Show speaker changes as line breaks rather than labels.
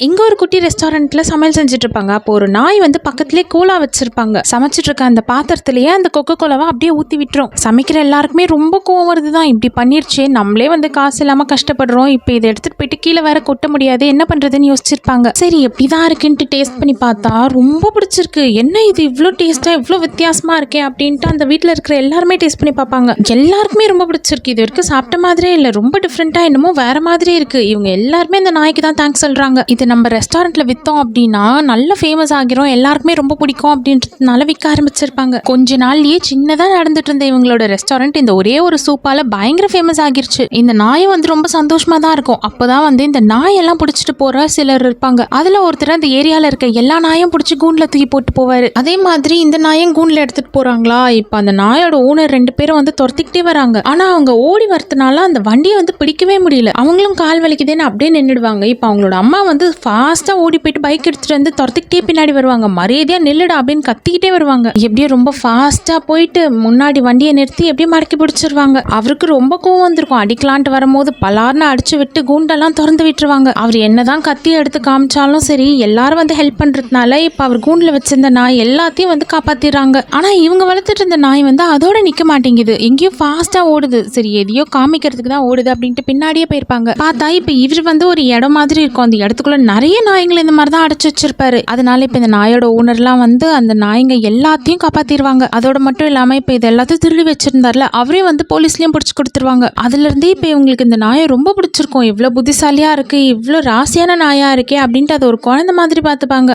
இங்க ஒரு குட்டி ரெஸ்டாரண்ட்ல சமையல் செஞ்சுட்டு இருப்பாங்க. அப்போ ஒரு நாய் வந்து பக்கத்துலேயே கோலா வச்சிருப்பாங்க. சமைச்சிட்டு இருக்க அந்த பாத்திரத்திலேயே அந்த கொக்கோ கோலாவை அப்படியே ஊத்தி விட்டுரும். சமைக்கிற எல்லாருக்குமே ரொம்ப கோவம் வருதுதான். இப்படி பண்ணிருச்சு, நம்மளே வந்து காசு இல்லாம கஷ்டப்படுறோம், இப்போ இதை எடுத்துட்டு போயிட்டு கீழே வேற கொட்ட முடியாது, என்ன பண்றதுன்னு யோசிச்சிருப்பாங்க. சரி எப்படிதான் இருக்குன்ட்டு டேஸ்ட் பண்ணி பார்த்தா ரொம்ப பிடிச்சிருக்கு. என்ன இது இவ்வளோ டேஸ்டா இவ்வளோ வித்தியாசமா இருக்கே அப்படின்ட்டு அந்த வீட்டில் இருக்கிற எல்லாருமே டேஸ்ட் பண்ணி பார்ப்பாங்க. எல்லாருக்குமே ரொம்ப பிடிச்சிருக்கு. இது வரைக்கும் சாப்பிட்ட மாதிரியே இல்லை, ரொம்ப டிஃப்ரெண்டா, என்னமோ வேற மாதிரி இருக்கு. இவங்க எல்லாருமே இந்த நாய்க்கு தான் தேங்க்ஸ் சொல்றாங்க. இது நம்ம ரெஸ்டாரண்ட்ல வித்தோம் அப்படின்னா நல்ல ஃபேமஸ் ஆகிரும், எல்லாருக்குமே ரொம்ப பிடிக்கும் அப்படின்றதுனால விற்க ஆரம்பிச்சிருப்பாங்க. கொஞ்ச நாள்லயே சின்னதா நடந்துட்டு இருந்த இவங்களோட ரெஸ்டாரண்ட் இந்த ஒரே ஒரு சூப்பால பயங்கர ஃபேமஸ் ஆகிருச்சு. இந்த நாய் வந்து ரொம்ப சந்தோஷமா தான் இருக்கும். அப்பதான் வந்து இந்த நாயெல்லாம் பிடிச்சிட்டு போற சிலர் இருப்பாங்க. அதுல ஒருத்தர் அந்த ஏரியால இருக்க எல்லா நாயும் பிடிச்சி கூண்டுல தூக்கி போட்டு போவாரு. அதே மாதிரி இந்த நாயும் கூண்டுல எடுத்துட்டு போறாங்களா, இப்ப அந்த நாயோட ஓனர் 2 பேரும் வந்து துரத்திக்கிட்டே வராங்க. ஆனா அவங்க ஓடி வரதுனால அந்த வண்டியை வந்து பிடிக்கவே முடியல. அவங்களும் கால் வலிக்குதுன்னு அப்படியே நின்றுடுவாங்க. இப்ப அவங்களோட அம்மா வந்து ஃபாஸ்டா ஓடி போயிட்டு பைக் எடுத்துட்டு வந்து துரத்திக்கிட்டே பின்னாடி வருவாங்க. மரியாதையா நில்லுடா அப்படின்னு கத்திக்கிட்டே வருவாங்க. எப்படியோ ரொம்ப ஃபாஸ்டா போயிட்டு முன்னாடி வண்டியை நிறுத்தி எப்படியே மடக்கி பிடிச்சிருவாங்க. அவருக்கு ரொம்ப கோவம் வந்திருக்கும். அடிக்கலான்ட்டு வரும்போது பலார்னு அடிச்சு விட்டு கூண்டெல்லாம் திறந்து விட்டுருவாங்க. அவர் என்னதான் கத்தி எடுத்து காமிச்சாலும் சரி, எல்லாரும் வந்து ஹெல்ப் பண்றதுனால இப்ப அவர் கூண்டுல வச்சிருந்த நாய் எல்லாத்தையும் வந்து காப்பாத்திடுறாங்க. ஆனா இவங்க வளர்த்துட்டு இருந்த நாய் வந்து அதோட நிக்க மாட்டேங்குது, எங்கேயும் ஃபாஸ்டா ஓடுது. சரி எதையோ காமிக்கிறதுக்கு தான் ஓடுது அப்படின்ட்டு பின்னாடியே போயிருப்பாங்க. பார்த்தா இப்ப இவர் வந்து ஒரு இடம் மாதிரி இருக்கும். அந்த இடத்துக்குள்ள நிறைய நாய்களை இந்த மாதிரி தான் அடைச்சு வச்சிருப்பாரு. அதனால இப்ப இந்த நாயோட ஓனர்லாம் வந்து அந்த நாய்ங்க எல்லாத்தையும் காப்பாத்திடுவாங்க. அதோட மட்டும் இல்லாம இப்ப இது எல்லாத்தையும் திருடி வச்சிருந்தார்ல, அவரே வந்து போலீஸ்லயும் பிடிச்சு கொடுத்துருவாங்க. அதுல இருந்தே இப்ப இவங்களுக்கு இந்த நாயை ரொம்ப பிடிச்சிருக்கும். இவ்வளவு புத்திசாலியா இருக்கு, இவ்வளவு ராசியான நாயா இருக்கே அப்படின்ட்டு அது ஒரு குழந்தை மாதிரி பார்த்துப்பாங்க.